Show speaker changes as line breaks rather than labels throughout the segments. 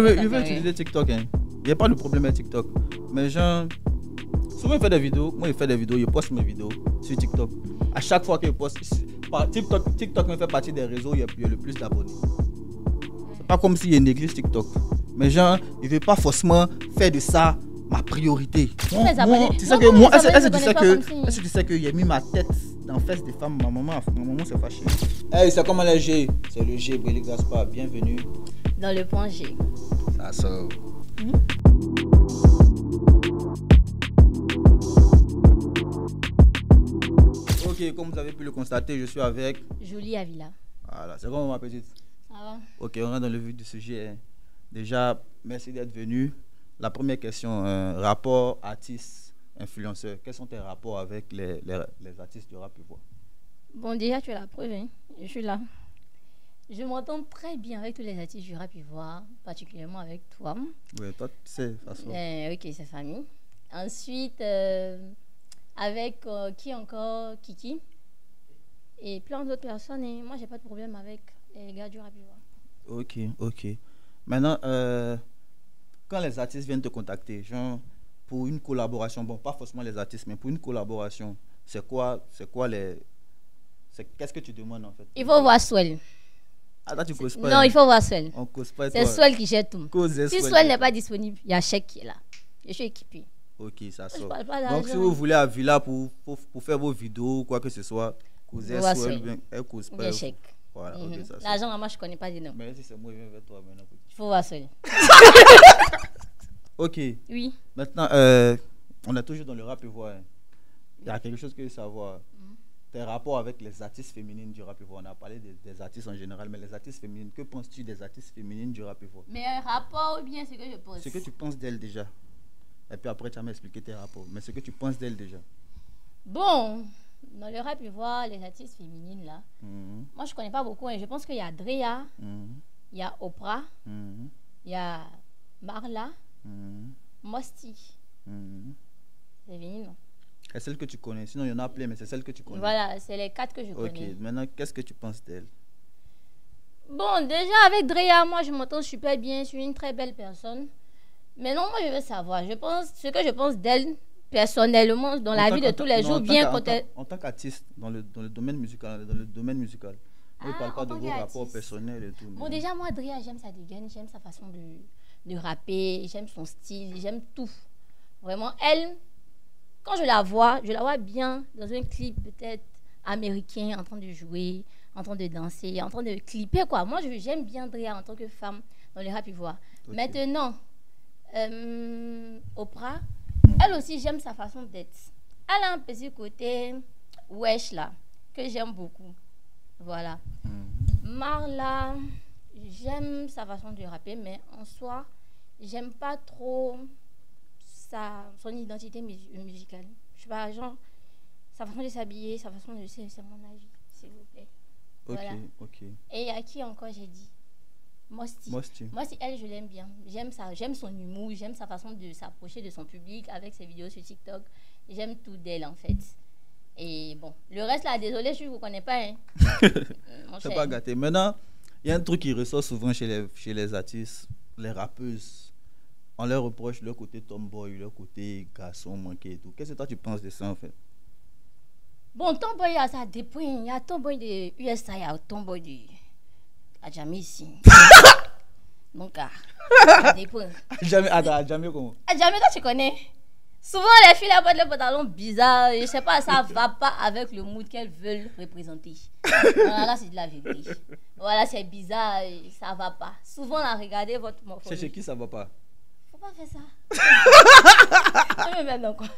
Moi, il veut utiliser TikTok. Hein. Il n'y a pas de problème avec TikTok. Mais genre, souvent il fait des vidéos. Moi, il fait des vidéos. Il poste mes vidéos sur TikTok. À chaque fois qu'il poste, TikTok me fait partie des réseaux où il y a le plus d'abonnés. C'est pas comme s'il néglige TikTok. Mais genre, il veut pas forcément faire de ça ma priorité. Tu sais que moi, est-ce que tu sais que j'ai mis ma tête dans les fesses des femmes? Ma maman s'est fâchée. Hey, c'est comment le G? C'est le G, Bréli Gaspard. Bienvenue
dans le point G.
Ça sort. Ok, comme vous avez pu le constater, je suis avec
Julie Avila.
Voilà, c'est comment ma petite?
Ça va?
Ok, on rentre dans le vif du sujet. Déjà, merci d'être venu. La première question, rapport artiste-influenceur. Quels sont tes rapports avec les artistes du rap ivoire?
Bon, déjà, tu as la preuve, hein? Je suis là. Je m'entends très bien avec tous les artistes du rap ivoire, particulièrement avec toi.
Oui, toi, tu sais, de toute façon.
Ok, c'est famille. Ensuite, avec qui encore? Kiki. Et plein d'autres personnes. Et moi, j'ai pas de problème avec les gars du rap ivoire.
Ok. Maintenant, quand les artistes viennent te contacter, genre pour une collaboration, bon, pas forcément les artistes, mais pour une collaboration, qu'est-ce que tu demandes en fait?
Il faut voir Swell.
Ah, là, tu causes pas.
Non, il faut voir Swell.
On cause pas.
C'est Swell qui gère tout. Si Swell n'est pas disponible, il y a Chèque qui est là. Je suis équipé.
Ok, ça sort.
Donc,
si vous voulez à Villa pour faire vos vidéos ou quoi que ce soit, causez Swell, elle cause pas.
Chèque.
Voilà, ok, ça sort.
L'argent, moi, je connais pas des noms.
Mais si c'est moi, je viens vers toi maintenant.
Il faut voir Swell.
Ok.
Oui.
Maintenant, on est toujours dans le rap ivoirien. Il y a quelque chose que je veux savoir. Tes rapports avec les artistes féminines du rap ivoirien. On a parlé des artistes en général, mais les artistes féminines, que penses-tu des artistes féminines du rap ivoirien?
Mais un rapport ou bien ce que je pense?
Ce que tu penses d'elles déjà. Et puis après, tu vas m'expliquer tes rapports. Mais ce que tu penses d'elles déjà.
Bon, dans le rap ivoirien, les artistes féminines là, moi je connais pas beaucoup. Hein. Je pense qu'il y a Drea, il y a Oprah, il y a Marla, Mosti. C'est féminin, non?
C'est celle que tu connais. Sinon, il y en a plein, mais c'est celle que tu connais.
Voilà, c'est les 4 que je connais.
Ok, maintenant, qu'est-ce que tu penses d'elle?
Bon, déjà avec Drea, moi je m'entends super bien. Je suis une très belle personne. Mais non, moi je veux savoir. Ce que je pense d'elle, personnellement, dans la vie de tous les jours, bien peut-être.
En tant qu'artiste, dans le domaine musical, on ne parle pas de vos rapports personnels et tout.
Bon, déjà, moi, Drea, j'aime sa dégaine, j'aime sa façon de rapper, j'aime son style, j'aime tout. Vraiment, elle. Quand je la vois bien dans un clip peut-être américain, en train de jouer, en train de danser, en train de clipper, quoi. Moi, j'aime bien Drea en tant que femme dans le rap ivoire. Okay. Maintenant, Oprah, elle aussi, j'aime sa façon d'être. Elle a un petit côté wesh, là, que j'aime beaucoup. Voilà. Marla, j'aime sa façon de rapper, mais en soi, j'aime pas trop son identité musicale. Je sais pas, genre, sa façon de s'habiller, sa façon de... C'est mon avis, s'il vous plaît. Voilà.
Ok.
Et à qui encore j'ai dit? Mosti, elle, je l'aime bien. J'aime ça, j'aime son humour, j'aime sa façon de s'approcher de son public avec ses vidéos sur TikTok. J'aime tout d'elle, en fait. Et bon, le reste là, désolé, je ne vous connais pas. Hein.
C'est pas gâté. Maintenant, il y a un truc qui ressort souvent chez les artistes, les rappeuses. On leur reproche leur côté tomboy, leur côté garçon manqué et tout. Qu'est-ce que toi tu penses de ça en fait?
Bon, tomboy, ça dépend. Il y a tomboy de USA, il y a tomboy de Adjamé ici. Donc, ça dépend.
Adjamé comment?
Adjamé, toi tu connais. Souvent les filles portent les pantalons bizarres. Je sais pas, ça va pas avec le mood qu'elles veulent représenter. Voilà, là c'est de la vérité. Voilà, c'est bizarre, ça va pas. Souvent, là, regardez votre morphologie.
C'est chez qui ça va pas?
Pas faire ça. Je me mets dans quoi?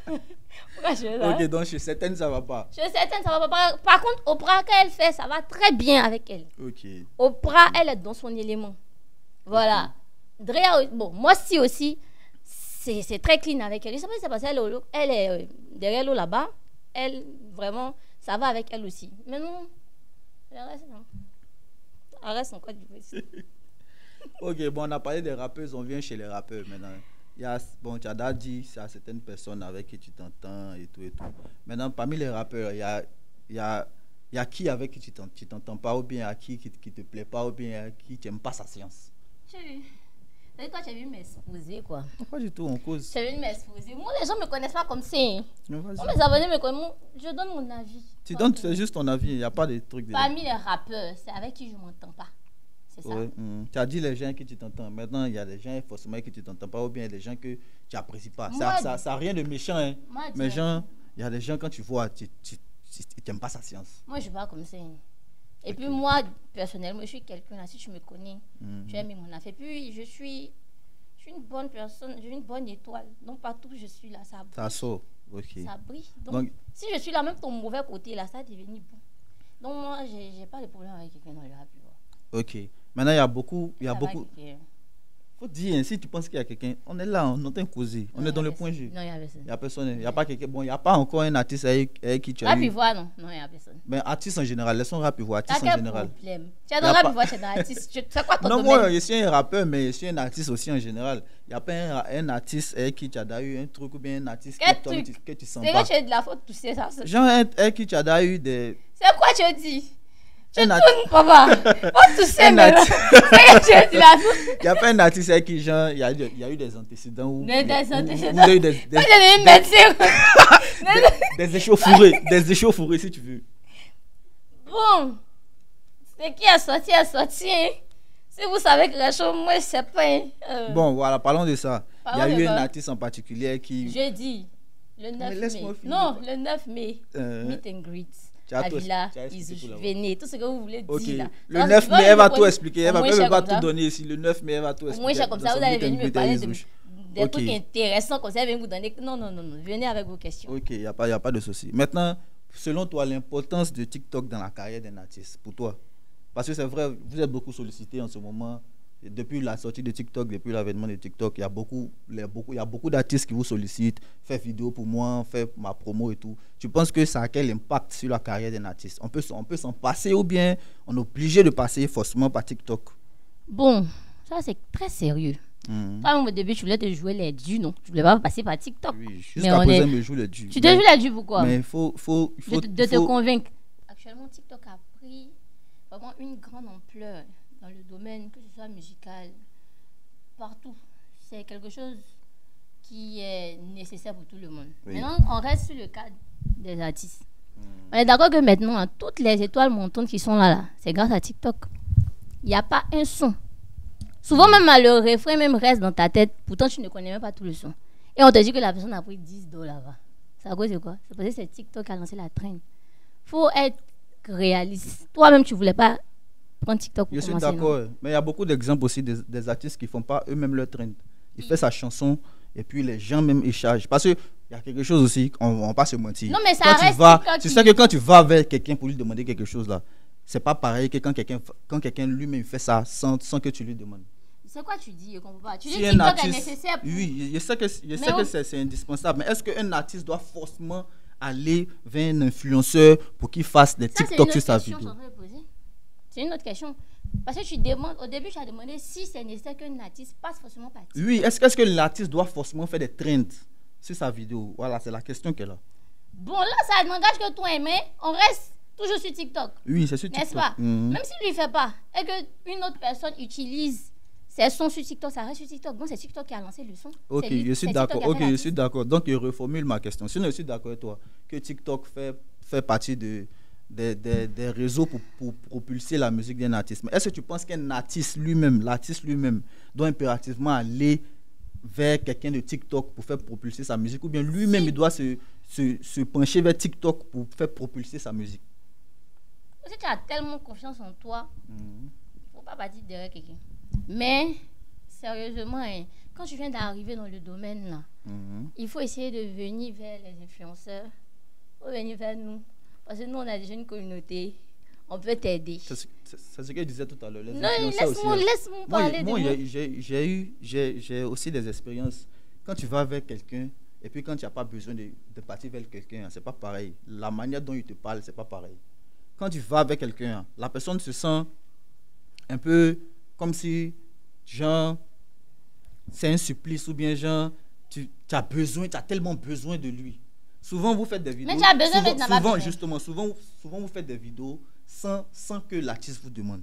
Pourquoi je fais ça?
Ok, donc chez certaines ça va pas.
Chez certaines ça va pas. Par contre, Oprah, quand elle fait, ça va très bien avec elle.
Ok.
Oprah, elle est dans son élément. Voilà. Okay. Drea, bon, moi aussi, c'est très clean avec elle. Je sais pas si c'est parce qu'elle est derrière l'eau là-bas. Elle, vraiment, ça va avec elle aussi. Mais non, le reste, non. Le reste, encore du bruit.
Ok, bon, on a parlé des rappeuses, on vient chez les rappeurs maintenant. Tu as dit, c'est à certaines personnes avec qui tu t'entends et tout et tout. Maintenant, parmi les rappeurs, il y a qui avec qui tu t'entends pas ou bien à qui te plaît pas ou bien à qui tu n'aimes pas sa science?
Et toi, tu es venu m'exposer, quoi.
Pas du tout, on cause.
Tu es venu m'exposer. Moi, les gens me connaissent pas comme ça. Hein.
Non, vas-y.
Moi, mes abonnés me connaissent. Je donne mon avis.
Tu donnes juste ton avis, il n'y a pas de trucs.
Parmi les rappeurs, c'est avec qui je m'entends pas. C'est ça.
Ouais, Tu as dit les gens qui tu t'entends. Maintenant, il y a des gens forcément qui tu t'entends pas ou bien des gens que tu n'apprécies pas. Ça n'a rien de méchant. Hein. Mais gens, il y a des gens quand tu vois, tu n'aimes pas sa science.
Moi, je suis pas comme ça. Hein. Et puis moi, personnellement, je suis quelqu'un là, si tu me connais, tu aimes mon affaire. Puis je suis une bonne personne, j'ai une bonne étoile. Donc partout où je suis là, ça brille.
Ça sort, ok.
Ça brille. Donc si je suis là, même ton mauvais côté là, ça devient bon. Donc moi, j'ai pas de problème avec quelqu'un dans le rap.
Ok. Maintenant, il y a beaucoup. Faut dire, si tu penses qu'il y a quelqu'un, on est là, on entend causer. On est dans le point G.
Non, il y a personne.
Il n'y a personne. Il n'y a pas quelqu'un. Bon, il n'y a pas encore un artiste avec qui tu as
Rap Ivoire, non. Non, il n'y a personne.
Mais artiste en général, laissons Rap Ivoire, artiste en général.
Problème. Tu es dans Rap Ivoire, tu es dans artiste. C'est quoi ton
non,
domaine?
moi, je suis un rappeur, mais je suis un artiste aussi en général. Il n'y a pas un artiste avec qui tu as eu un truc ou bien un artiste que tu sens pas.
C'est que tu as de la faute toucher ça.
Genre, avec qui tu as eu des.
C'est quoi tu dis? Tu tournes, papa. Pas tousser, mais là. C'est que tu dis là.
Il n'y a pas un artiste avec qui, genre, il y a eu des antécédents ou.
Des antécédents.
Ou il y a eu des. Des échauffourées, si tu veux.
Bon. C'est qui a sorti, a sorti. Hein? Si vous savez que la chose, moi, je sais pas.
Bon, voilà, parlons de ça. Il y a eu un artiste en particulier qui.
Jeudi, le 9 mai. Non, le 9 mai. Meet and greet. À Villa, venez, tout ce que vous voulez dire là.
Le 9 mai, elle va tout expliquer. Elle va pas tout donner ici. Le 9 mai, elle va tout expliquer.
Moi, comme ça, vous allez venir me parler des trucs intéressants comme ça. Elle va vous donner. Non. Venez avec vos questions.
Ok, il n'y a pas de souci. Maintenant, selon toi, l'importance de TikTok dans la carrière d'un artiste, pour toi? Parce que c'est vrai, vous êtes beaucoup sollicité en ce moment. Depuis la sortie de TikTok, depuis l'avènement de TikTok, il y a beaucoup d'artistes qui vous sollicitent, fait vidéo pour moi, fait ma promo et tout. Tu penses que ça a quel impact sur la carrière d'un artiste? On peut s'en passer ou bien on est obligé de passer forcément par TikTok?
Bon, ça c'est très sérieux. Toi, au début, tu voulais te jouer les durs, non? Tu voulais pas passer par TikTok.
Oui, jusqu'à présent, je joue les durs.
Tu te joues les durs pourquoi?
Mais il faut
te convaincre. Actuellement, TikTok a pris vraiment une grande ampleur dans le domaine, que ce soit musical, partout. C'est quelque chose qui est nécessaire pour tout le monde. Oui. Maintenant, on reste sur le cadre des artistes. On est d'accord que maintenant, hein, toutes les étoiles montantes qui sont là, c'est grâce à TikTok. Il n'y a pas un son. Souvent, même le refrain même reste dans ta tête. Pourtant, tu ne connais même pas tout le son. Et on te dit que la personne a pris $10. C'est à cause de quoi? C'est parce que c'est TikTok qui a lancé la traîne. Il faut être réaliste. Toi-même, tu ne voulais pas prendre TikTok pour
commencer. Je suis d'accord. Mais il y a beaucoup d'exemples aussi des artistes qui ne font pas eux-mêmes leur traîne. Ils font sa chanson et puis les gens même ils chargent. Parce qu'il y a quelque chose aussi, on ne va pas se mentir.
Non, mais ça reste
tu sais que quand tu vas vers quelqu'un pour lui demander quelque chose, là, c'est pas pareil que quand quelqu'un lui-même fait ça sans que tu lui demandes.
C'est quoi tu dis? Je comprends pas. Tu dis que TikTok est nécessaire pour...
Oui, je sais que c'est indispensable. Mais est-ce qu'un artiste doit forcément aller vers un influenceur pour qu'il fasse des TikTok sur sa vidéo?
C'est une autre question. Parce que tu demandes, au début, tu as demandé si c'est nécessaire qu'un artiste passe forcément par TikTok.
Oui, est-ce que l'artiste doit forcément faire des trends sur sa vidéo? Voilà, c'est la question qu'elle a.
Bon, là, ça n'engage que toi et moi. On reste toujours sur TikTok.
Oui, c'est sur TikTok.
N'est-ce pas? Même s'il ne lui fait pas, et qu'une autre personne utilise ses sons sur TikTok, ça reste sur TikTok. Donc, c'est TikTok qui a lancé le son.
Ok, je suis d'accord. Ok, je suis d'accord. Donc, je reformule ma question. Si je suis d'accord avec toi, que TikTok fait partie des réseaux pour propulser la musique d'un artiste. Mais est-ce que tu penses qu'un artiste lui-même, l'artiste lui-même, doit impérativement aller vers quelqu'un de TikTok pour faire propulser sa musique, ou bien lui-même il doit se pencher vers TikTok pour faire propulser sa musique?
Si tu as tellement confiance en toi, il ne faut pas partir derrière quelqu'un. Mais, sérieusement, hein, quand tu viens d'arriver dans le domaine, là, il faut essayer de venir vers les influenceurs, ou venir vers nous. Parce que nous, on a déjà une communauté, on peut t'aider.
C'est ce que je disais tout à l'heure.
Non, laisse-moi parler.
Moi, j'ai aussi des expériences. Quand tu vas avec quelqu'un, et puis quand tu n'as pas besoin de partir vers quelqu'un, c'est pas pareil. La manière dont il te parle, c'est pas pareil. Quand tu vas avec quelqu'un, la personne se sent un peu comme si, genre, c'est un supplice, ou bien, genre, tu as tellement besoin de lui. Souvent, vous faites des vidéos.
Mais tu as besoin, mais
souvent, vous faites des vidéos sans que l'artiste vous demande.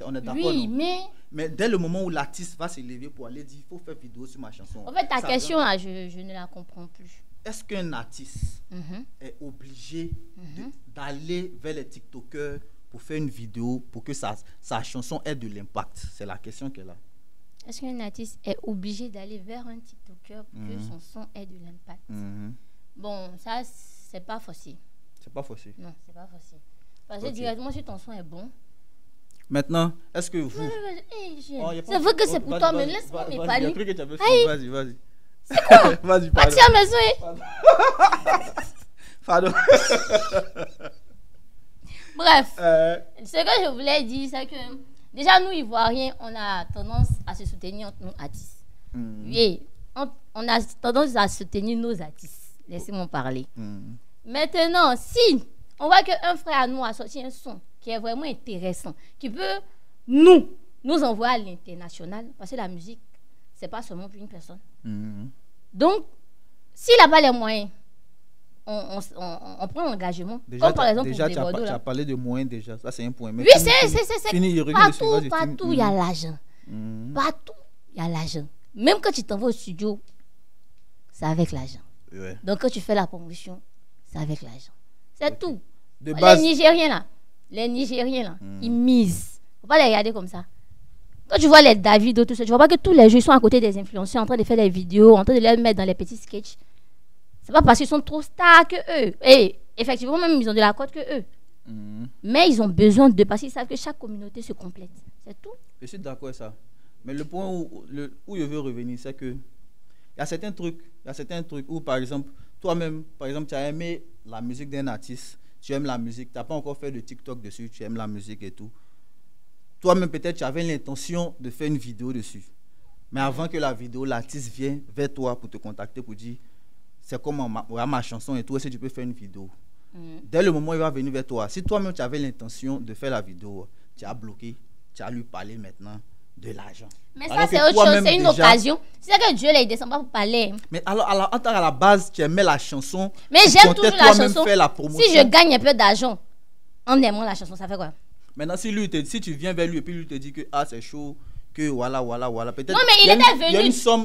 On est d'accord.
Oui,
non? Mais dès le moment où l'artiste va s'élever pour aller dire, il faut faire vidéo sur ma chanson.
En fait, ta question, là, je ne la comprends plus.
Est-ce qu'un artiste est obligé d'aller vers les TikTokers pour faire une vidéo pour que sa chanson ait de l'impact? C'est la question qu'elle a.
Est-ce qu'un artiste est obligé d'aller vers un TikToker pour que son son ait de l'impact? Bon, ça, c'est pas facile.
C'est pas facile.
Non, c'est pas facile. Parce que directement, si ton son est bon.
Maintenant, est-ce que vous...
C'est vrai que c'est pour toi, mais laisse-moi me parler.
Vas-y.
C'est quoi?
Vas-y,
parle. Parti à la maison.
Pardon.
Bref, ce que je voulais dire, c'est que déjà, nous, Ivoiriens, on a tendance à se soutenir entre nous artistes. Oui, on a tendance à soutenir nos artistes. Laissez-moi parler. Maintenant, si on voit qu'un frère à nous a sorti un son qui est vraiment intéressant, qui peut nous envoyer à l'international, parce que la musique, c'est pas seulement pour une personne. Donc, s'il n'a pas les moyens, on prend l'engagement.
Déjà,
comme par exemple
déjà
pour
tu as parlé de moyens déjà. Ça, c'est un point. Mais
oui, c'est partout, il y a l'argent. Partout, il y a l'argent. Même quand tu t'en vas au studio, c'est avec l'argent.
Ouais.
Donc, quand tu fais la promotion, c'est avec l'argent. C'est tout.
De base,
les Nigériens, là, ils misent. Faut pas les regarder comme ça. Quand tu vois les David, tout ça, tu vois pas que tous les jours, ils sont à côté des influenceurs en train de faire des vidéos, en train de les mettre dans les petits sketchs. C'est pas parce qu'ils sont trop stars que eux. Et effectivement, même ils ont de la cote que eux. Mais ils ont besoin de, parce qu'ils savent que chaque communauté se complète. C'est tout.
Je suis d'accord avec ça. Mais le point où je veux revenir, c'est que il y a certains trucs où, par exemple, toi-même, par exemple, tu as aimé la musique d'un artiste, tu aimes la musique, tu n'as pas encore fait de TikTok dessus, tu aimes la musique et tout. Toi-même, peut-être, tu avais l'intention de faire une vidéo dessus. Mais avant que la vidéo, l'artiste vienne vers toi pour te contacter, pour dire, c'est comme ma chanson et tout, est-ce que tu peux faire une vidéo? Dès le moment où il va venir vers toi, si toi-même, tu avais l'intention de faire la vidéo, tu as bloqué, tu as lui parlé maintenant de l'argent.
Mais ça, c'est autre chose, c'est une occasion. C'est que Dieu, là, il descend pas pour parler.
Mais alors, à la base, tu aimais la chanson.
Mais j'aime toujours la chanson.
Faire la promotion.
Si je gagne un peu d'argent en aimant la chanson, ça fait quoi?
Maintenant, si tu viens vers lui et puis lui te dit que c'est chaud, que voilà. Peut-être.
Non, mais il était venu.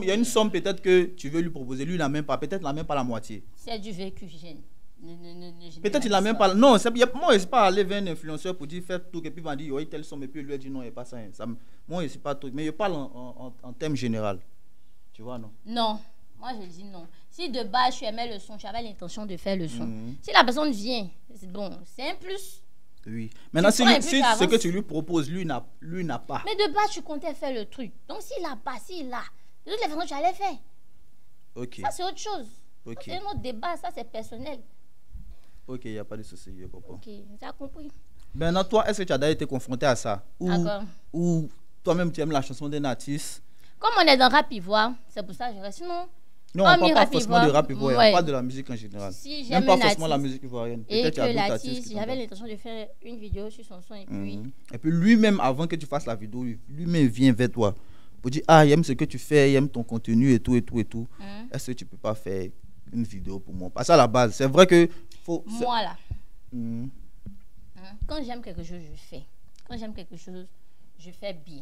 Il y a une somme peut-être que tu veux lui proposer. Lui, il n'a même pas. Peut-être il n'a même pas la moitié.
C'est du vécu, Gêne.
Peut-être il n'a même pas. Non, moi, je ne suis pas allé vers un influenceur pour dire faire tout et puis il va dire oui, telle somme et puis lui a dit non, il n'y a pas ça. Moi, je ne suis pas tout. Mais je parle en termes général. Tu vois, non?
Non, moi je dis non. Si de base tu aimais le son, tu avais l'intention de faire le son. Si la personne vient, c'est bon, c'est un plus.
Oui. Maintenant, si ce que tu lui proposes, lui n'a pas.
Mais de base, tu comptais faire le truc. Donc s'il n'a pas, s'il a, de toutes les façons, tu allais faire.
Ok.
Ça, c'est autre chose.
Ok.
C'est un autre débat, ça, c'est personnel.
Ok, il n'y a pas de souci, je comprends.
Ok, tu as compris.
Maintenant, toi, est-ce que tu as déjà été confronté à ça? Ou toi-même, tu aimes la chanson d'un artiste?
Comme on est dans Rap Ivoire, c'est pour ça que je reste. Non,
on ne parle pas forcément de rap ivoirien, on parle de la musique en général.
Si
même pas forcément la musique ivoirienne.
Et que l'artiste, j'avais l'intention de faire une vidéo sur son son et puis...
Et puis lui-même, avant que tu fasses la vidéo, lui-même vient vers toi pour dire, il aime ce que tu fais, il aime ton contenu et tout. Est-ce que tu ne peux pas faire une vidéo pour moi? Parce qu'à la base, c'est vrai que...
Moi, là, quand j'aime quelque chose, je fais. Quand j'aime quelque chose, je fais bien.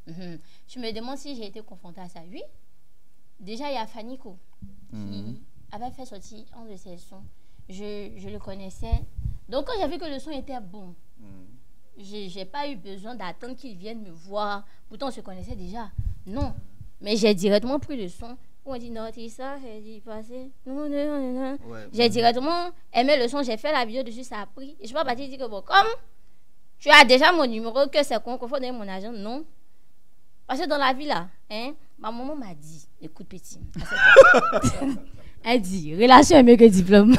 Je me demande si j'ai été confrontée à ça. Oui. Déjà, il y a Fanico qui avait fait sortir un de ses sons. Je le connaissais. Donc, quand j'ai vu que le son était bon, je n'ai pas eu besoin d'attendre qu'il vienne me voir. Pourtant, on se connaissait déjà. Non. Mais j'ai directement pris le son. On dit non, ça, j'ai dit passer. J'ai directement aimé le son. J'ai fait la vidéo dessus, ça a pris. Et je ne suis pas partie dire que bon, comme tu as déjà mon numéro, que c'est qu'on faut donner mon argent. Non. Parce que dans la vie là, ma maman m'a dit, écoute petit, elle dit, relation est mieux que diplôme.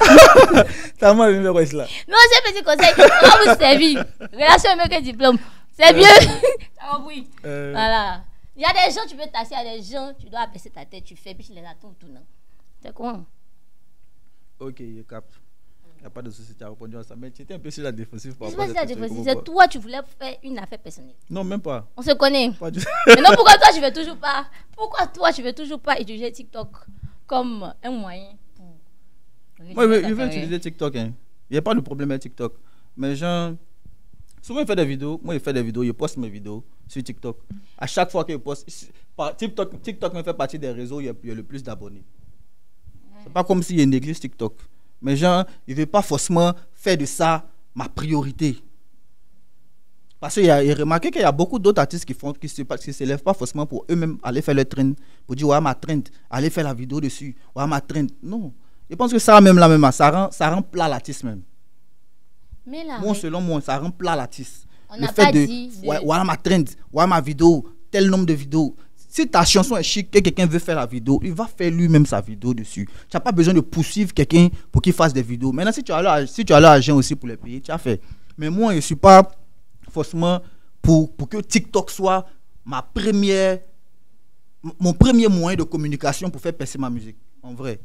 T'as moi le numéro là.
Non, c'est un petit conseil, on va vous servir. Relation est mieux que diplôme. C'est mieux. T'as compris? Voilà. Il y a des gens, tu peux tasser, il y a des gens, tu dois abaisser ta tête, tu fais, puis tu les attends tout non. C'est quoi?
Ok, je capte. Il n'y a pas de souci, tu as répondu à ça. Mais tu étais un peu sur la défensive.
C'est toi, tu voulais faire une affaire personnelle.
Non, même pas.
On se connaît.
Pas du...
Mais non, pourquoi toi, tu veux toujours pas... Pourquoi toi, tu veux toujours pas utiliser TikTok comme un moyen pour...
Moi, je veux utiliser TikTok. Il n'y a pas de problème avec TikTok. Mais genre... Souvent, il fait des vidéos. Moi, il fait des vidéos. Je poste mes vidéos sur TikTok. À chaque fois que je poste, TikTok me fait partie des réseaux où il y a le plus d'abonnés. C'est pas comme s'il y a une église TikTok. Mais genre, il ne veut pas forcément faire de ça ma priorité. Parce qu'il a remarqué qu'il y a beaucoup d'autres artistes qui ne se lèvent pas forcément pour eux-mêmes aller faire leur trend. Pour dire, ouais, ma trend, aller faire la vidéo dessus. Ouais, ma trend. Non. Je pense que ça, même là, ça rend plat l'artiste même.
Mais là,
Moi, selon moi, ça rend plat l'artiste.
On n'a pas dit.
Ouais, ma trend, ouais, ma vidéo, tel nombre de vidéos. Si ta chanson est chic, que quelqu'un veut faire la vidéo, il va faire lui-même sa vidéo dessus. Tu n'as pas besoin de poursuivre quelqu'un pour qu'il fasse des vidéos. Maintenant, si tu as l'argent aussi pour les payer, tu as fait. Mais moi, je ne suis pas forcément pour que TikTok soit mon premier moyen de communication pour faire passer ma musique. En vrai.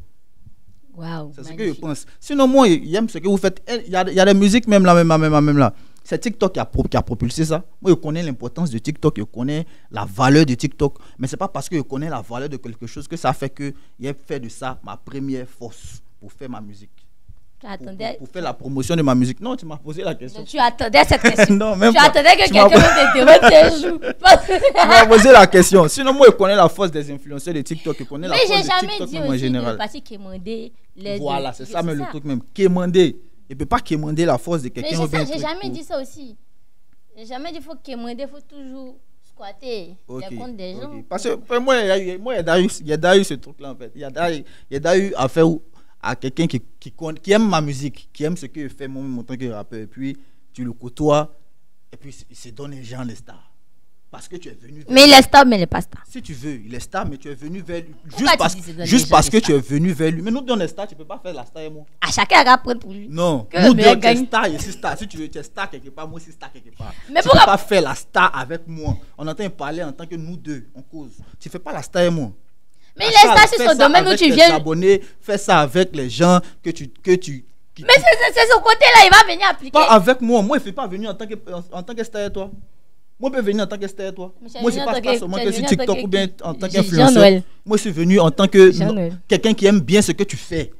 Wow,
c'est ce que je pense. Sinon, moi, j'aime ce que vous faites. Il y a des musiques même là. C'est TikTok qui a propulsé ça. Moi, je connais l'importance de TikTok, je connais la valeur de TikTok. Mais ce n'est pas parce que je connais la valeur de quelque chose que ça fait que j'ai fait de ça ma première force pour faire ma musique. Pour faire la promotion de ma musique. Non, tu m'as posé la question.
Tu attendais cette question.
Non, même
tu attendais que quelqu'un te déroule tes joues.
Tu m'as posé la question. Sinon, moi, je connais la force des influenceurs de TikTok. Je connais la force de TikTok en général. Voilà, c'est ça, mais le truc même. Quémander. Il ne peut pas quémander la force de quelqu'un.
Mais j'ai jamais dit ça aussi. J'ai jamais dit qu'il faut quémander, il faut toujours squatter les comptes des gens.
Parce que moi, il y a d'ailleurs ce truc-là, en fait. Il y a d'ailleurs affaire à quelqu'un qui aime ma musique, qui aime ce que je fais moi-même en tant que rappeur, et puis tu le côtoies, et puis il se donne les gens les stars. Parce que tu es venu vers
mais il est star, mais il n'est pas star.
Si tu veux, il est star, mais tu es venu vers lui.
Juste
parce que tu es venu vers lui. Mais nous, dans les stars, tu ne peux pas faire la star et moi.
À chacun à prendre pour lui.
Non, nous deux, tu es star, je suis star. Si tu veux, tu es star quelque part, moi aussi star quelque part. Mais tu ne peux pas faire la star avec moi. On entend parler en tant que nous deux, on cause. Tu ne fais pas la star et moi.
Mais il est star sur son domaine où tu viens.
Abonner, fais ça avec les gens que tu
mais c'est son côté-là, il va venir appliquer.
Pas avec moi. Moi, il ne fait pas venir en tant que star et toi. Moi, je peux venir en tant que star et toi. Moi, je ne passe pas seulement que sur TikTok ou bien en tant qu'influenceur. Moi, je suis venu en tant que quelqu'un qui aime bien ce que tu fais.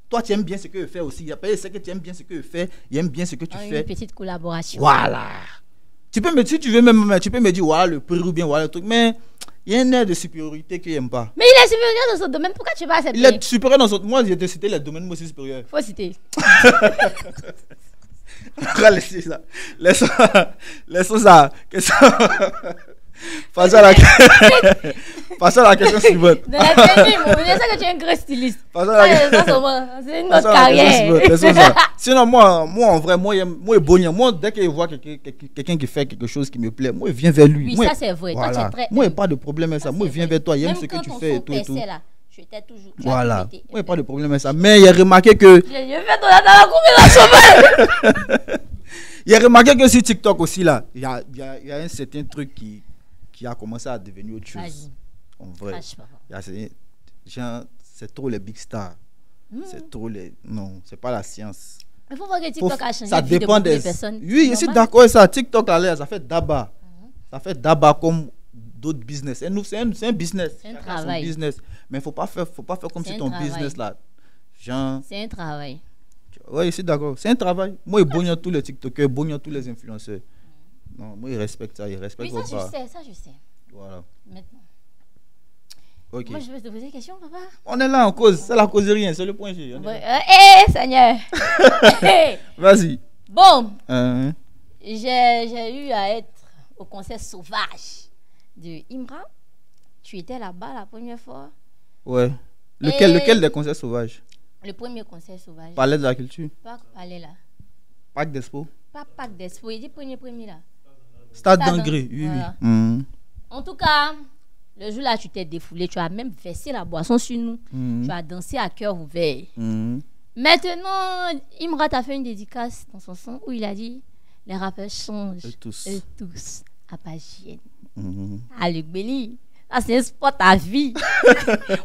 Toi, tu aimes bien ce que je fais aussi. Il y a pas que tu aimes bien ce que je fais, il aime bien ce que tu fais.
Une petite collaboration.
Voilà. Si tu veux même, tu peux me dire, voilà le prix ou bien voilà le truc. Mais il y a un air de supériorité qu'il n'aime pas.
Mais il est supérieur dans son domaine. Pourquoi tu ne vas pas accepter?
Il est supérieur dans son domaine. Moi, j'ai été cité les domaines, moi aussi supérieur.
Faut citer.
Laissez ça. Laissons ça. Passons à la question suivante.
De la famille, c'est ça que tu es un grand styliste. C'est une autre carrière.
Sinon, moi, en vrai, moi, dès que je vois quelqu'un qui fait quelque chose qui me plaît, moi, je viens vers lui.
Oui, ça c'est vrai.
Voilà.
Toi, tu es très...
Moi, il n'y a pas de problème avec ça. Moi, je viens vers toi. J'aime ce que tu fais et tout.
J'étais toujours.
Voilà. Moi, il n'y a pas de problème avec ça. Mais il a remarqué que.
Je fais dans la cour de la sauvage.
Il a remarqué que sur TikTok aussi, là, il y a un certain truc qui a commencé à devenir autre chose. En vrai. C'est trop les big stars. C'est trop les. Non, c'est pas la science.
Il faut voir que TikTok a changé
ça
la vie
dépend
de personnes.
Oui, je suis d'accord avec ça. TikTok, ça fait d'abord. Ça fait d'abord comme d'autres business. Et nous, c'est un business.
C'est un travail.
Business. Mais faut pas faire comme si ton business là. Genre.
C'est un travail.
Oui, je suis d'accord. C'est un travail. Moi, je bogne tous les TikTokers, je bogne tous les influenceurs. Non, moi, je respecte ça. Je respecte
oui, ça, je sais.
Voilà.
Maintenant.
Ok.
Moi, je vais te poser une question, papa.
On est là en cause. C'est la causerie, c'est le point G.
Seigneur.
Vas-y.
Bon. J'ai eu à être au concert sauvage de Imra. Tu étais là-bas la première fois.
Ouais. Lequel des concerts sauvages?
Le premier concert sauvage.
Palais de la culture.
Pas Palais là.
Parc d'Expo.
Pas Parc d'Expo. Il dit premier là.
Stade d'Angers. Oui, voilà. Oui.
En tout cas, le jour là, tu t'es défoulé. Tu as même versé la boisson sur nous. Tu as dansé à cœur ouvert. Maintenant, Imra t'a fait une dédicace dans son son où il a dit les rappeurs changent. Eux tous. À Pagienne. À Luc Belli. Ah, c'est un sport à vie.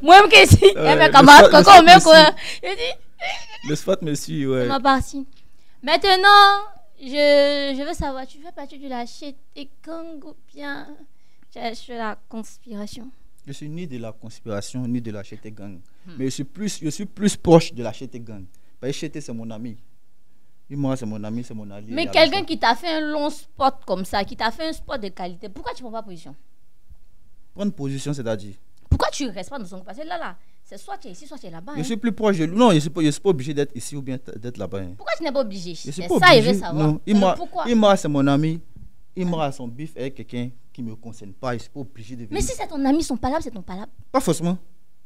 Moi-même que si. Mes camarades, quand même quoi.
Le spot me suit, ouais.
C'est ma partie. Maintenant, je veux savoir, tu fais partie de la Chété Gang ou bien tu es la conspiration?
Je suis ni de la conspiration, ni de la Chété Gang. Mais je suis plus proche de la Chété Gang. Parce que Chété, c'est mon ami. Imra, c'est mon ami, c'est mon allié.
Mais quelqu'un qui t'a fait un long spot comme ça, qui t'a fait un spot de qualité, pourquoi tu ne prends pas position?
Prendre position, c'est-à-dire?
Pourquoi tu ne restes pas dans son... Parce que là, c'est soit tu es ici, soit tu es là-bas.
Je suis plus proche de lui. Non, je ne suis pas obligé d'être ici ou bien d'être là-bas.
Pourquoi tu n'es pas obligé?
Je suis
C'est
pas
ça,
obligé.
il veut savoir.
Non,
pourquoi?
Imra, c'est mon ami. Imra a son bif avec quelqu'un qui ne me concerne pas. Je ne suis pas obligé de venir.
Mais si c'est ton ami, son palabre, c'est ton palabre.
Pas forcément.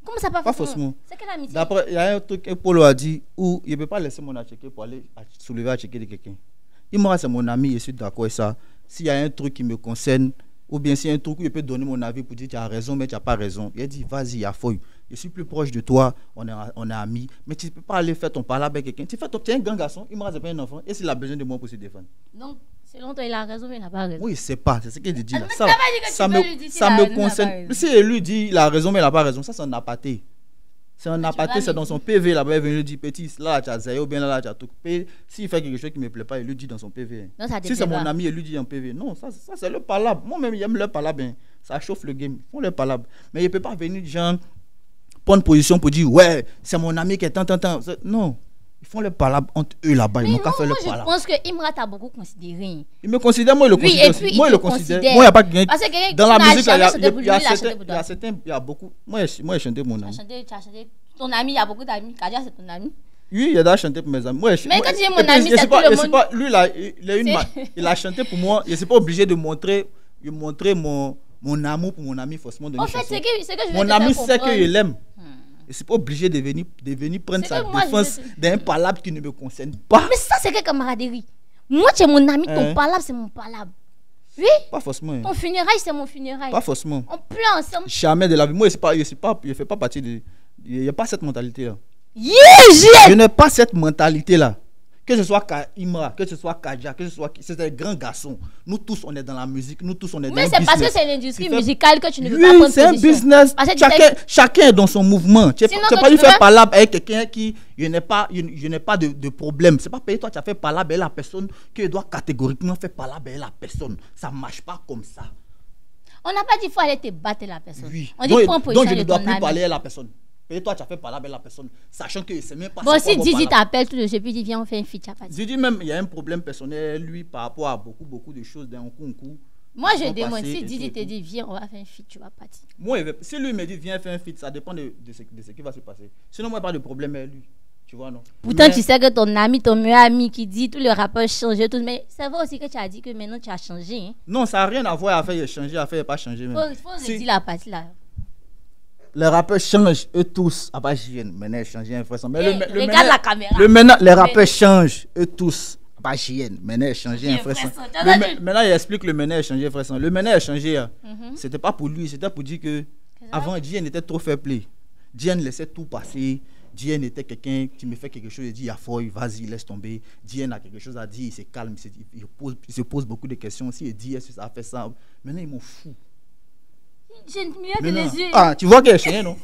Comment ça, pas forcément? C'est quelle amitié?
D'après, il y a un truc que Polo a dit où il ne peut pas laisser mon acheter pour aller soulever à checker de quelqu'un. Imra, c'est mon ami, je suis d'accord avec ça. S'il y a un truc qui me concerne, ou bien s'il y a un truc où je peux donner mon avis pour dire tu as raison, mais tu n'as pas raison, il a dit vas-y, il y a fouille. Je suis plus proche de toi, on est amis, mais tu ne peux pas aller faire ton palabre avec quelqu'un. Tu es un grand garçon, Imra, c'est pas un enfant, et s'il a besoin de moi pour se défendre.
Donc, selon toi, il a raison, mais il n'a pas raison.
Oui, je sais pas, c'est ce qu'il dit là.
Ça
me concerne. Si il lui dit il a raison, mais il n'a pas raison, ça c'est un aparté. C'est un aparté, c'est dans son PV là-bas, il vient lui dire petit, là tu as zéro, ou bien là tu as tout coupé. S'il fait quelque chose qui ne me plaît pas, il lui dit dans son PV.
Non, ça
si c'est mon ami, il lui dit en PV. Non, ça c'est le palabre. Moi-même, j'aime le palabre. Hein. Ça chauffe le game. Ils font le palabre. Mais il ne peut pas venir, genre, prendre position pour dire ouais, c'est mon ami qui est tant. Non. Ils font le palabre entre eux là-bas. Ils n'ont qu'à faire le palabre.
Je pense que Imra t'a beaucoup considéré.
Il me considère, moi, il le considère aussi. Moi, il le considère. Moi, il n'y a pas quelqu'un.
Parce que
dans la musique,
il
y a beaucoup. Moi, j'ai chanté pour mon ami.
Tu as chanté. Ton ami, il y a beaucoup d'amis. Kadia, c'est ton ami.
Oui, il a déjà chanté pour mes amis.
Mais quand tu dis mon ami, c'est tout le monde.
Lui, là, il a chanté pour moi. Je ne suis pas obligé de montrer mon amour pour mon ami, forcément.
En fait, c'est que je veux
mon ami sait qu'il l'aime. Je ne suis pas obligé de venir prendre sa défense d'un palabre qui ne me concerne pas.
Mais ça, c'est que camaraderie. Moi, tu es mon ami, ton palabre, c'est mon palabre. Oui.
Pas forcément.
Ton funérail, c'est mon funérail.
Pas forcément.
On pleure ensemble.
Jamais de la vie. Moi, je ne fais pas partie de... Il n'y a pas cette mentalité-là.
Je
n'ai pas cette mentalité-là. Que ce soit Imra, que ce soit Kaja, que ce soit... C'est un grand garçon. Nous tous, on est dans la musique. Nous tous, on est dans le business.
Mais c'est parce que c'est l'industrie musicale que tu ne veux pas prendre position.
Oui, c'est un business. Chacun est dans son mouvement. Tu n'as pas dû faire palabre avec quelqu'un qui... Je n'ai pas de problème. C'est pas parce que toi, tu as fait palabre avec la personne que tu dois catégoriquement faire palabre avec la personne. Ça ne marche pas comme ça.
On n'a pas dit qu'il faut aller te battre la personne.
Oui.
On dit prends position.
Donc, je ne dois plus parler à la personne. Et toi, tu as fait parler avec la personne, sachant que c'est même pas...
Bon, si Didi t'appelle tout de suite, puis il vient, on fait un feat.
Didi même, il y a un problème personnel, lui, par rapport à beaucoup de choses d'un coup.
Moi, je demande, si Didi te dit, viens, on va faire un feat, tu vas partir.
Moi, si lui me dit, viens faire un feat, ça dépend de ce qui va se passer. Sinon, moi, pas de problème avec lui. Tu vois, non?
Pourtant, tu sais que ton ami, ton meilleur ami qui dit, tous les rappeurs changent, tout, mais c'est vrai aussi que tu as dit que maintenant, tu as changé. Hein?
Non, ça n'a rien à voir à faire changer, à faire pas changer.
Il faut dire la partie là.
Les rappeurs changent, eux tous. Ah bah, maintenant, ils changent,
regarde la caméra.
Maintenant, les rappeurs changent, eux tous. Ah bah, maintenant, ils changent, maintenant, il explique le maintenant, ils changent, frère. Le maintenant, il a changé. C'était pas pour lui, c'était pour dire que avant, Dien était trop fair play. Dien laissait tout passer. Dien était quelqu'un qui me fait quelque chose, il dit, ah, vas-y, laisse tomber. Dien a quelque chose à dire, il se calme, il se pose beaucoup de questions. Si il dit, est-ce que ça a fait ça? Maintenant, ils m'en foutent. Ah, tu vois qu'il est chien, non?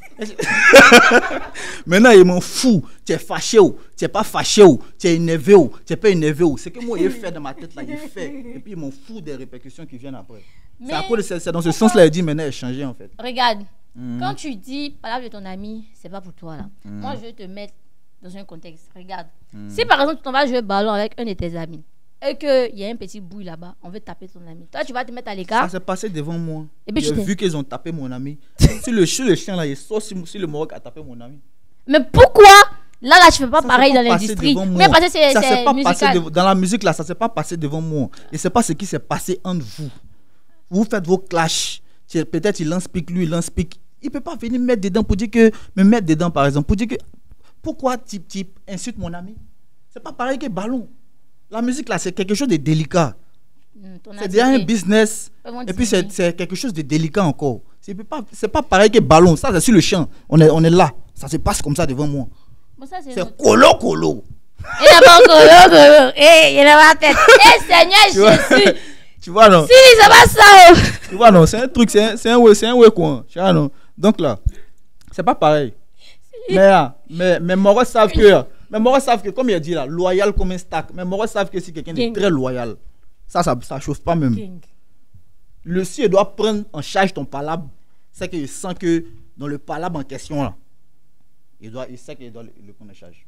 Maintenant, il m'en fout. Tu es fâché ou tu n'es pas fâché ou tu es énervé ou tu n'es pas énervé ou. C'est que moi, il fait dans ma tête là, il fait. Et puis, il m'en fout des répercussions qui viennent après. C'est dans ce sens-là, il dit maintenant, il a changé en fait.
Regarde, quand tu dis parle de ton ami, c'est pas pour toi là. Moi, je vais te mettre dans un contexte. Regarde, si par exemple, tu t'en vas jouer ballon avec un de tes amis, et qu'il y a un petit bruit là-bas, on veut taper ton ami. Toi, tu vas te mettre à l'écart.
Ça s'est passé devant moi.
Et puis
j'ai vu qu'ils ont tapé mon ami. si le chien là, il sort si le Maroc a tapé mon ami.
Mais pourquoi? Là, tu ne fais pas pareil dans l'industrie. Mais parce que c'est musical.
Dans la musique là, ça ne s'est pas passé devant moi. Je ne sais pas ce qui s'est passé entre vous. Vous faites vos clashs. Peut-être il lance pique, lui, il lance pique. Il ne peut pas venir me mettre dedans pour dire que... Me mettre dedans par exemple, pour dire que... Pourquoi tu insultes mon ami? C'est pas pareil que ballon. La musique, là, c'est quelque chose de délicat. C'est déjà un business. Et puis, c'est quelque chose de délicat encore. C'est pas pareil que ballon. Ça, c'est sur le champ. On est là. Ça se passe comme ça devant moi.
Bon,
c'est colo.
Il n'a pas colo. Il n'a pas tête. Seigneur Jésus.
Tu vois, non?
Si, c'est pas ça.
Tu vois, non? C'est un truc. C'est un way, quoi. Tu vois, non? Donc, là, c'est pas pareil. Mais Moros savent que... Mais Moros savent que, comme il a dit là, loyal comme un stack. Mais Moros savent que si quelqu'un est très loyal, ça chauffe pas même. Le si il doit prendre en charge ton palabre, c'est qu'il sent que dans le palabre en question là, il sait qu'il doit le prendre en charge.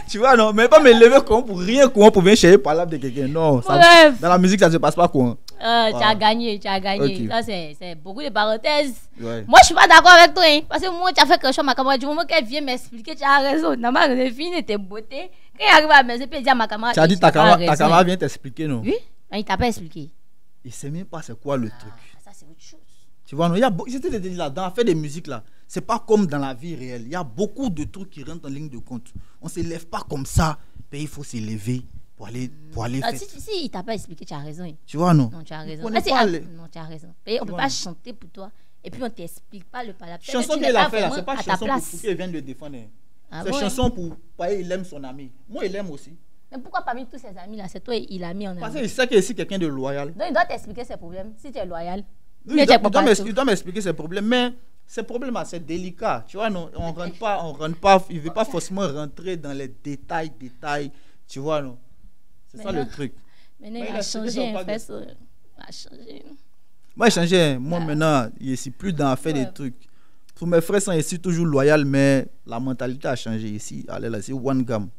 Tu vois, non, mais pas me lever pour rien, pour venir chercher par là de quelqu'un. Non, ça, dans la musique, ça se passe pas quoi.
Tu as gagné, tu as gagné.
Okay.
Ça, c'est beaucoup de parenthèses.
Ouais.
Moi, je suis pas d'accord avec toi. Hein, parce que moi, tu as fait quelque chose, ma camarade. Du moment qu'elle vient m'expliquer, tu as raison. Non, ma fille tes beautés. Quand il arrive à me dire à ma camarade.
Tu as dit ta camarade vient t'expliquer, non?
Oui, mais il t'a pas expliqué.
Il sait même pas c'est quoi le truc.
Ça, c'est autre chose.
Tu vois, non, j'étais dit là, dans faire des musiques là, c'est pas comme dans la vie réelle. Il y a beaucoup de trucs qui rentrent en ligne de compte. On ne se lève pas comme ça, mais il faut se lever pour aller faire.
Si il t'a pas expliqué, tu as raison.
Tu vois, non?
Non, tu as raison.
Non,
tu as raison. Et on peut pas chanter pour toi et puis on t'explique pas le palabre.
Chanson qu'elle a fait là, c'est pas chanson pour qu'elle vienne le défendre. C'est chanson pour il aime son ami. Moi, il aime aussi.
Mais pourquoi parmi tous ses amis là, c'est toi il a mis en ami?
Parce qu'il sait qu'il est quelqu'un de loyal.
Donc il doit t'expliquer ses problèmes. Si tu es loyal.
Il doit m'expliquer ses problèmes, mais ces problèmes c'est délicat. Tu vois, non, on rentre pas, il veut pas forcément rentrer dans les détails, tu vois, non. C'est ça le truc.
Maintenant, il a changé, en fait. Il a changé.
Moi, j'ai changé. Moi, maintenant, je ne suis plus dans à faire des trucs. Pour mes frères, sont ici toujours loyal, mais la mentalité a changé ici. Allez, là, c'est one gamme.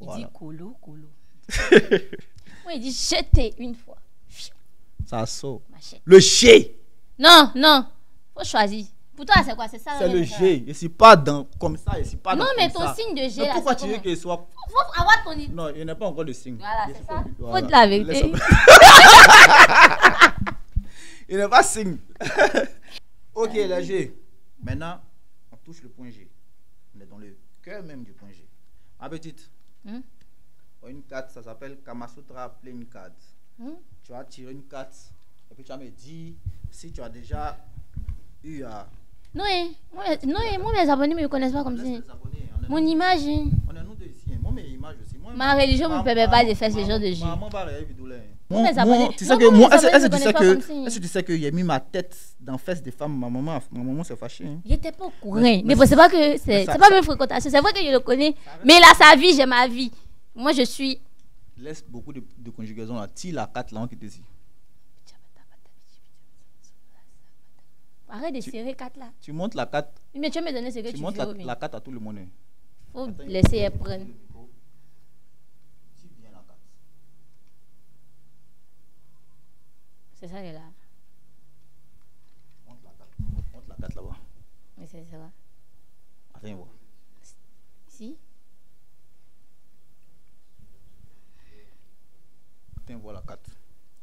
Il dit colo. Moi, il dit jeter une fois.
Ça sort. Le G.
Non. Faut choisir. Pour toi, c'est quoi? C'est ça?
C'est le G. Je ne suis pas dans comme ça. Je suis pas
non,
dans
mais
comme
ton
ça.
signe de G.
Mais
là,
pourquoi tu veux qu'il soit.
Faut avoir ton.
Non, il n'y a pas encore de signe.
Voilà, c'est ça.
Voilà.
Faut de la vérité.
Il n'est pas signe. Ok, le G. Maintenant, on touche le point G. On est dans le cœur même du point G. Ma petite. Une carte, ça s'appelle Kamasutra Playing Card. Tu vas tirer une carte et puis tu vas me dire si tu as déjà eu à.
Non, moi mes abonnés ne me connaissent pas comme ça. Mon image.
On est nous deux ici. Moi, mes images aussi.
Ma religion ne me permet pas de faire ce genre de jeu.
Maman va regarder vidéo là.
Tu sais que
est-ce que tu sais que j'ai mis ma tête dans la fesse des femmes? Ma maman s'est fâchée.
Il n'était pas au courant. Mais c'est pas que c'est pas mes fréquentations. C'est vrai que je le connais. Mais là, sa vie, j'ai ma vie. Moi, je suis.
Laisse beaucoup de conjugaison là. Tire la 4 là, on quitte ici.
Arrête de serrer 4 là.
Tu montes la 4.
Mais tu vas me donner ce que tu veux.
Tu montes la 4 à tout le monde.
Faut laisser elle prendre. C'est ça qu'elle est là.
Monte la 4 là-bas.
Mais c'est ça.
Attends, voir.
Si.
Attends, voir la 4.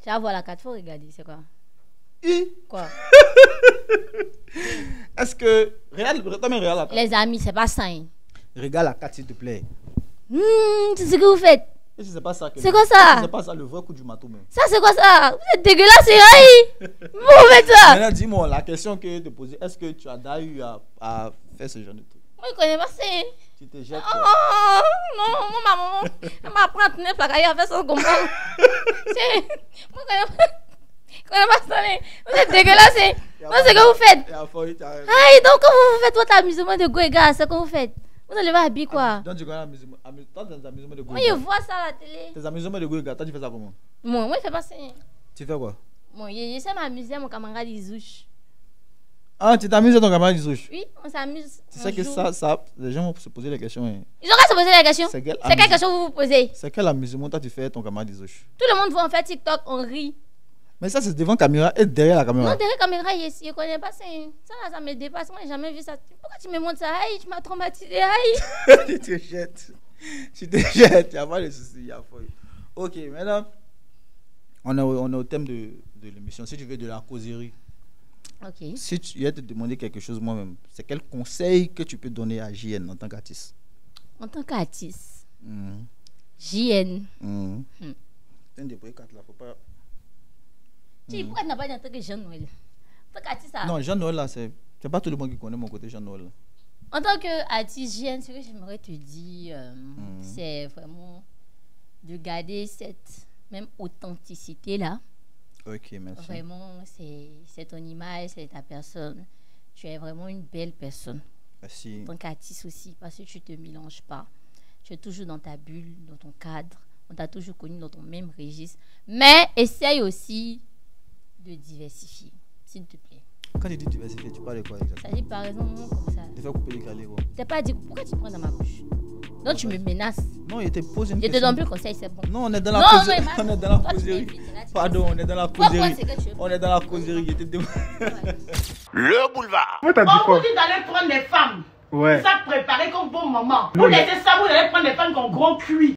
Tu vas voir la 4, faut regarder. C'est quoi? Quoi?
Est-ce que. Regarde la 4.
Les amis, c'est pas ça. Hein.
Regarde la 4 s'il te plaît.
C'est ce que vous faites.
C'est pas ça.
C'est quoi ça?
C'est pas ça le vrai coup du matou même.
Ça c'est quoi ça? Vous êtes dégueulasse, aïe. Vous faites ça.
Maintenant dis-moi la question que je te posais. Est-ce que tu as déjà eu à faire ce genre de truc?
Moi je connais pas ça.
Tu te jettes.
Oh non, ma maman elle m'apprend à tenir plaquage à faire ça comme ça. Moi je connais pas ça. Vous êtes dégueulasse. Moi c'est ce que vous faites. Aïe, donc quand vous faites votre amusement de Goéga, c'est ce que vous faites. Vous n'allez pas habiller quoi?
Donc tu connais l'amusement de Goéga.
Moi je vois ça à la télé.
Tes amusements de Goéga, toi tu fais ça comment?
Moi je fais pas ça.
Tu fais quoi?
Moi je sais m'amuser à mon camarade Isouche.
Ah, tu t'amuses à ton camarade Isouche?
Oui, on s'amuse.
Tu sais que ça, les gens vont se poser la question. Hein.
Ils ont qu'à se poser la question.
C'est quelle
question que vous vous posez?
C'est quel amusement toi tu fais à ton camarade Isouche?
Tout le monde voit en fait TikTok, on rit.
Mais ça c'est devant la caméra et derrière la caméra.
Non, derrière la caméra, je ne connais pas ça. Ça me dépasse. Moi, je n'ai jamais vu ça. Pourquoi tu me montres ça? Aïe, tu m'as traumatisé. Aïe.
Tu te jettes. Il n'y a pas de souci. Il y a folie. Ok, maintenant, on est au thème de l'émission. Si tu veux de la causerie.
Ok.
Si tu viens te demander quelque chose moi-même, c'est quel conseil que tu peux donner à JN en tant qu'artiste?
En tant qu'artiste, JN.
T'as débrouillé 4 là, faut pas.
Pourquoi tu n'as pas dit en tant que Jean Noël? En tant qu'artiste,
non, Jean Noël là, c'est pas tout le monde qui connaît mon côté Jean Noël.
En tant qu'artiste JN, ce que j'aimerais te dire, c'est vraiment de garder cette même authenticité là.
Ok, merci.
Vraiment, c'est ton image, c'est ta personne. Tu es vraiment une belle personne.
Merci.
En tant qu'artiste aussi, parce que tu ne te mélanges pas. Tu es toujours dans ta bulle, dans ton cadre. On t'a toujours connu dans ton même registre. Mais essaye aussi de diversifier, s'il te plaît.
Quand tu dis diversifier, tu parles de quoi exactement?
Ça dit par exemple, comme ça.
Tu fais couper les calés quoi.
T'as pas dit, pourquoi tu prends dans ma bouche? Donc tu me menaces.
Non, il te pose une
Je
question.
te donne plus conseil, c'est bon.
Non, on est dans la
Non,
causerie.
non,
On est dans la
toi, tu
causerie.
m'invites, là, tu
Pardon, on est dans la
Pourquoi
causerie.
c'est que tu veux?
On est dans la causerie. Il était
Le boulevard.
Moi, t'as dit
On
quoi?
vous dit d'aller prendre des femmes.
Ouais.
Ça préparé comme bon moment. Vous laissez ça, vous allez prendre des femmes qui ont gros cuit.